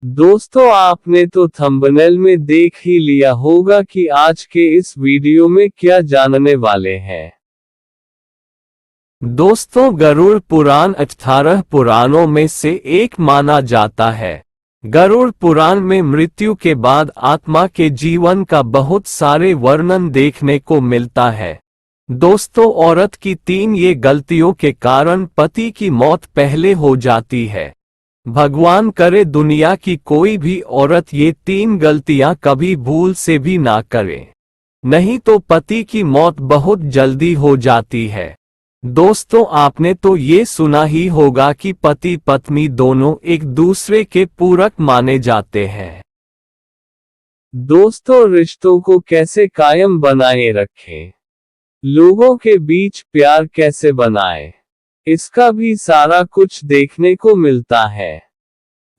दोस्तों, आपने तो थंबनेल में देख ही लिया होगा कि आज के इस वीडियो में क्या जानने वाले हैं। दोस्तों, गरुड़ पुराण 18 पुराणों में से एक माना जाता है। गरुड़ पुराण में मृत्यु के बाद आत्मा के जीवन का बहुत सारे वर्णन देखने को मिलता है। दोस्तों, औरत की 3 ये गलतियों के कारण पति की मौत पहले हो जाती है। भगवान करे दुनिया की कोई भी औरत ये 3 गलतियां कभी भूल से भी ना करे, नहीं तो पति की मौत बहुत जल्दी हो जाती है। दोस्तों, आपने तो ये सुना ही होगा कि पति पत्नी दोनों एक दूसरे के पूरक माने जाते हैं। दोस्तों, रिश्तों को कैसे कायम बनाए रखें, लोगों के बीच प्यार कैसे बनाएं, इसका भी सारा कुछ देखने को मिलता है।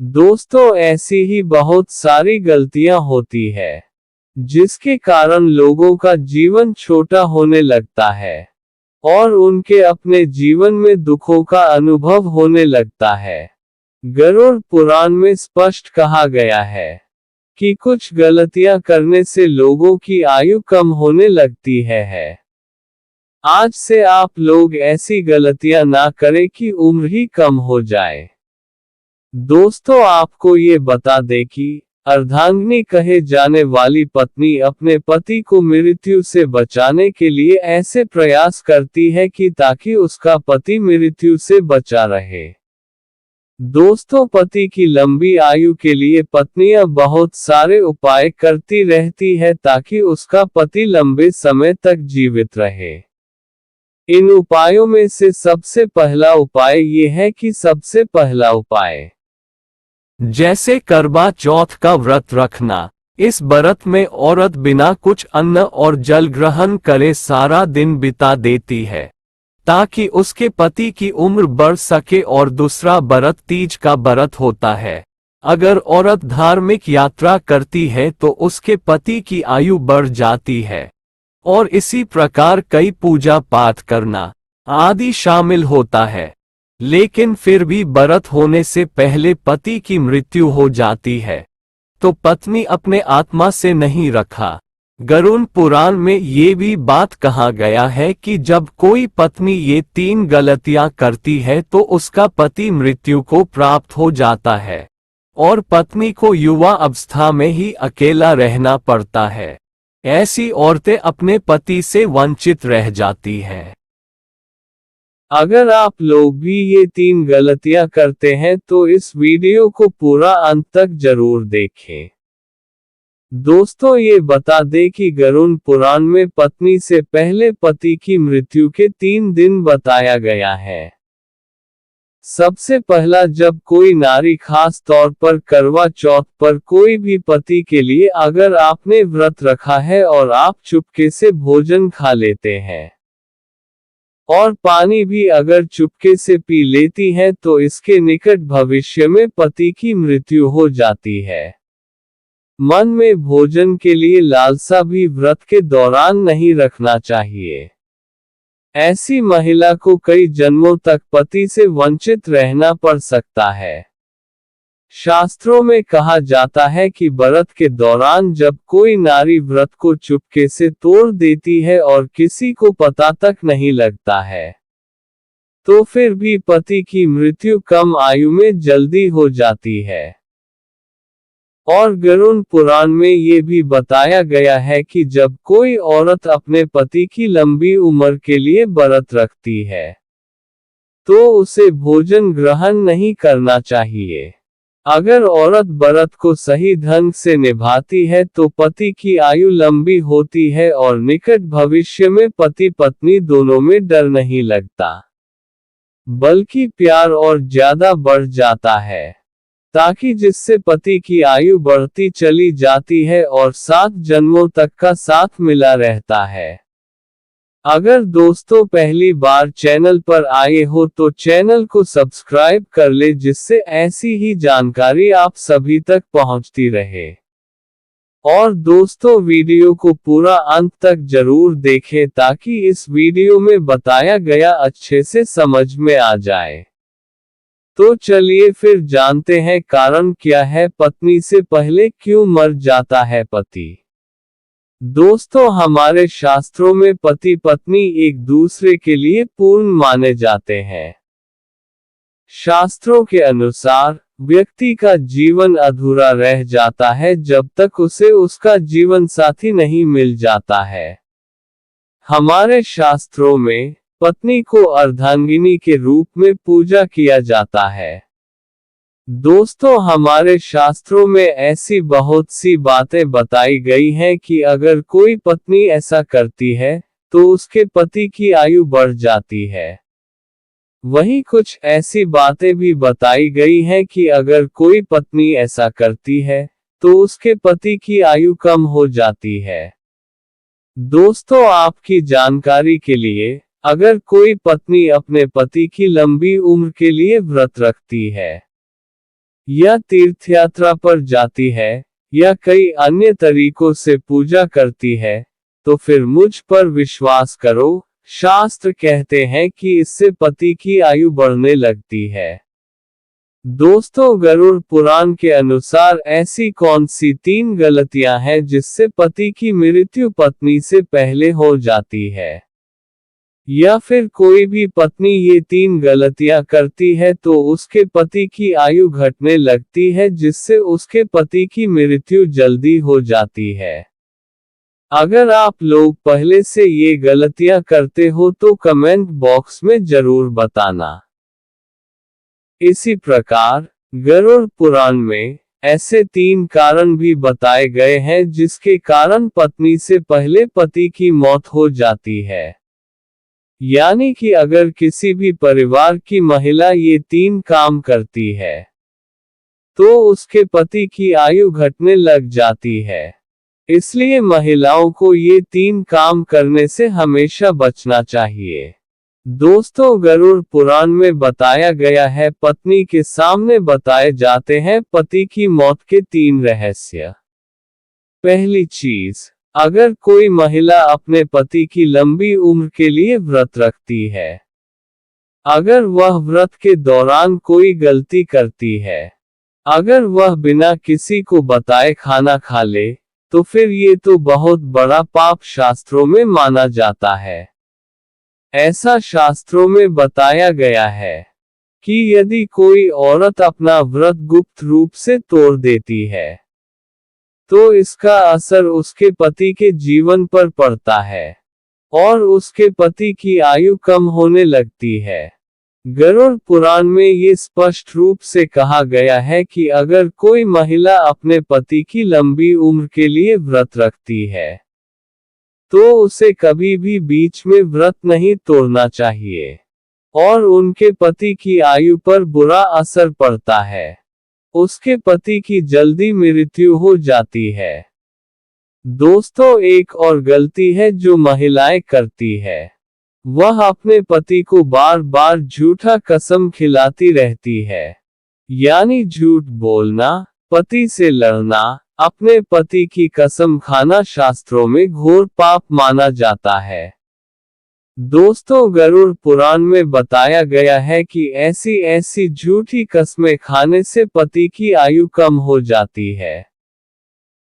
दोस्तों, ऐसी ही बहुत सारी गलतियां होती है जिसके कारण लोगों का जीवन छोटा होने लगता है और उनके अपने जीवन में दुखों का अनुभव होने लगता है। गरुड़ पुराण में स्पष्ट कहा गया है कि कुछ गलतियां करने से लोगों की आयु कम होने लगती है। आज से आप लोग ऐसी गलतियां ना करें कि उम्र ही कम हो जाए। दोस्तों, आपको ये बता दें कि अर्धांगिनी कहे जाने वाली पत्नी अपने पति को मृत्यु से बचाने के लिए ऐसे प्रयास करती है कि ताकि उसका पति मृत्यु से बचा रहे। दोस्तों, पति की लंबी आयु के लिए पत्नियां बहुत सारे उपाय करती रहती है ताकि उसका पति लंबे समय तक जीवित रहे। इन उपायों में से सबसे पहला उपाय ये है कि सबसे पहला उपाय जैसे करवा चौथ का व्रत रखना। इस व्रत में औरत बिना कुछ अन्न और जल ग्रहण करे सारा दिन बिता देती है ताकि उसके पति की उम्र बढ़ सके। और दूसरा व्रत तीज का व्रत होता है। अगर औरत धार्मिक यात्रा करती है तो उसके पति की आयु बढ़ जाती है। और इसी प्रकार कई पूजा पाठ करना आदि शामिल होता है। लेकिन फिर भी व्रत होने से पहले पति की मृत्यु हो जाती है तो पत्नी अपने आत्मा से नहीं रखा। गरुड़ पुराण में ये भी बात कहा गया है कि जब कोई पत्नी ये 3 गलतियां करती है तो उसका पति मृत्यु को प्राप्त हो जाता है और पत्नी को युवा अवस्था में ही अकेला रहना पड़ता है। ऐसी औरतें अपने पति से वंचित रह जाती हैं। अगर आप लोग भी ये 3 गलतियां करते हैं तो इस वीडियो को पूरा अंत तक जरूर देखें। दोस्तों, ये बता दें कि गरुड़ पुराण में पत्नी से पहले पति की मृत्यु के 3 दिन बताया गया है। सबसे पहला, जब कोई नारी खास तौर पर करवा चौथ पर कोई भी पति के लिए अगर आपने व्रत रखा है और आप चुपके से भोजन खा लेते हैं और पानी भी अगर चुपके से पी लेती हैं तो इसके निकट भविष्य में पति की मृत्यु हो जाती है। मन में भोजन के लिए लालसा भी व्रत के दौरान नहीं रखना चाहिए। ऐसी महिला को कई जन्मों तक पति से वंचित रहना पड़ सकता है। शास्त्रों में कहा जाता है कि व्रत के दौरान जब कोई नारी व्रत को चुपके से तोड़ देती है और किसी को पता तक नहीं लगता है तो फिर भी पति की मृत्यु कम आयु में जल्दी हो जाती है। और गरुड़ पुराण में ये भी बताया गया है कि जब कोई औरत अपने पति की लंबी उम्र के लिए व्रत रखती है तो उसे भोजन ग्रहण नहीं करना चाहिए। अगर औरत व्रत को सही ढंग से निभाती है तो पति की आयु लंबी होती है और निकट भविष्य में पति पत्नी दोनों में डर नहीं लगता, बल्कि प्यार और ज्यादा बढ़ जाता है, ताकि जिससे पति की आयु बढ़ती चली जाती है और 7 जन्मों तक का साथ मिला रहता है। अगर दोस्तों पहली बार चैनल पर आए हो तो चैनल को सब्सक्राइब कर ले जिससे ऐसी ही जानकारी आप सभी तक पहुंचती रहे। और दोस्तों, वीडियो को पूरा अंत तक जरूर देखें ताकि इस वीडियो में बताया गया अच्छे से समझ में आ जाए। तो चलिए फिर जानते हैं कारण क्या है पत्नी से पहले क्यों मर जाता है पति। दोस्तों, हमारे शास्त्रों में पति पत्नी एक दूसरे के लिए पूर्ण माने जाते हैं। शास्त्रों के अनुसार व्यक्ति का जीवन अधूरा रह जाता है जब तक उसे उसका जीवन साथी नहीं मिल जाता है। हमारे शास्त्रों में पत्नी को अर्धांगिनी के रूप में पूजा किया जाता है। दोस्तों, हमारे शास्त्रों में ऐसी बहुत सी बातें बताई गई हैं कि अगर कोई पत्नी ऐसा करती है तो उसके पति की आयु बढ़ जाती है। वहीं कुछ ऐसी बातें भी बताई गई हैं कि अगर कोई पत्नी ऐसा करती है तो उसके पति की आयु कम हो जाती है। दोस्तों, आपकी जानकारी के लिए, अगर कोई पत्नी अपने पति की लंबी उम्र के लिए व्रत रखती है, या तीर्थयात्रा पर जाती है, या कई अन्य तरीकों से पूजा करती है, तो फिर मुझ पर विश्वास करो, शास्त्र कहते हैं कि इससे पति की आयु बढ़ने लगती है। दोस्तों, गरुड़ पुराण के अनुसार ऐसी कौन सी 3 गलतियां हैं जिससे पति की मृत्यु पत्नी से पहले हो जाती है? या फिर कोई भी पत्नी ये 3 गलतियां करती है तो उसके पति की आयु घटने लगती है जिससे उसके पति की मृत्यु जल्दी हो जाती है। अगर आप लोग पहले से ये गलतियां करते हो तो कमेंट बॉक्स में जरूर बताना। इसी प्रकार गरुड़ पुराण में ऐसे 3 कारण भी बताए गए हैं जिसके कारण पत्नी से पहले पति की मौत हो जाती है। यानी कि अगर किसी भी परिवार की महिला ये 3 काम करती है तो उसके पति की आयु घटने लग जाती है। इसलिए महिलाओं को ये 3 काम करने से हमेशा बचना चाहिए। दोस्तों, गरुड़ पुराण में बताया गया है पत्नी के सामने बताए जाते हैं पति की मौत के 3 रहस्य। पहली चीज, अगर कोई महिला अपने पति की लंबी उम्र के लिए व्रत रखती है, अगर वह व्रत के दौरान कोई गलती करती है, अगर वह बिना किसी को बताए खाना खा ले, तो फिर ये तो बहुत बड़ा पाप शास्त्रों में माना जाता है। ऐसा शास्त्रों में बताया गया है कि यदि कोई औरत अपना व्रत गुप्त रूप से तोड़ देती है तो इसका असर उसके पति के जीवन पर पड़ता है और उसके पति की आयु कम होने लगती है। गरुड़ पुराण में ये स्पष्ट रूप से कहा गया है कि अगर कोई महिला अपने पति की लंबी उम्र के लिए व्रत रखती है तो उसे कभी भी बीच में व्रत नहीं तोड़ना चाहिए और उनके पति की आयु पर बुरा असर पड़ता है। उसके पति की जल्दी मृत्यु हो जाती है। दोस्तों, एक और गलती है जो महिलाएं करती है, वह अपने पति को बार बार झूठा कसम खिलाती रहती है। यानी झूठ बोलना, पति से लड़ना, अपने पति की कसम खाना शास्त्रों में घोर पाप माना जाता है। दोस्तों, गरुड़ पुराण में बताया गया है कि ऐसी झूठी कस्में खाने से पति की आयु कम हो जाती है।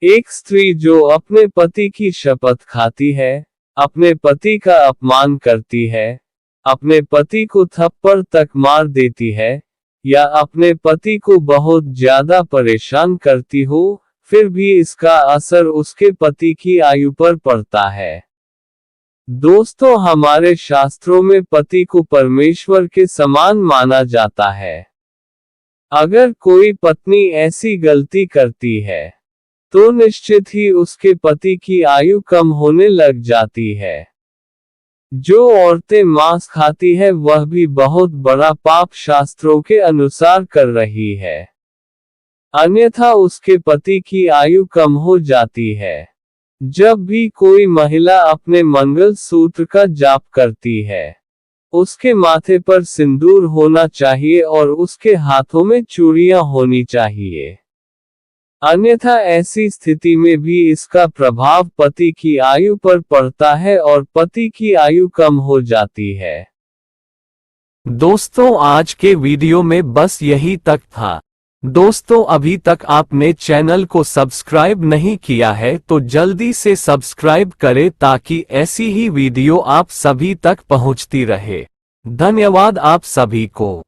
एक स्त्री जो अपने पति की शपथ खाती है, अपने पति का अपमान करती है, अपने पति को थप्पड़ तक मार देती है, या अपने पति को बहुत ज्यादा परेशान करती हो, फिर भी इसका असर उसके पति की आयु पर पड़ता है। दोस्तों, हमारे शास्त्रों में पति को परमेश्वर के समान माना जाता है। अगर कोई पत्नी ऐसी गलती करती है तो निश्चित ही उसके पति की आयु कम होने लग जाती है। जो औरतें मांस खाती है वह भी बहुत बड़ा पाप शास्त्रों के अनुसार कर रही है, अन्यथा उसके पति की आयु कम हो जाती है। जब भी कोई महिला अपने मंगल सूत्र का जाप करती है, उसके माथे पर सिंदूर होना चाहिए और उसके हाथों में चूड़ियां होनी चाहिए। अन्यथा ऐसी स्थिति में भी इसका प्रभाव पति की आयु पर पड़ता है और पति की आयु कम हो जाती है। दोस्तों आज के वीडियो में बस यही तक था। दोस्तों अभी तक आपने चैनल को सब्सक्राइब नहीं किया है तो जल्दी से सब्सक्राइब करें ताकि ऐसी ही वीडियो आप सभी तक पहुंचती रहे। धन्यवाद आप सभी को।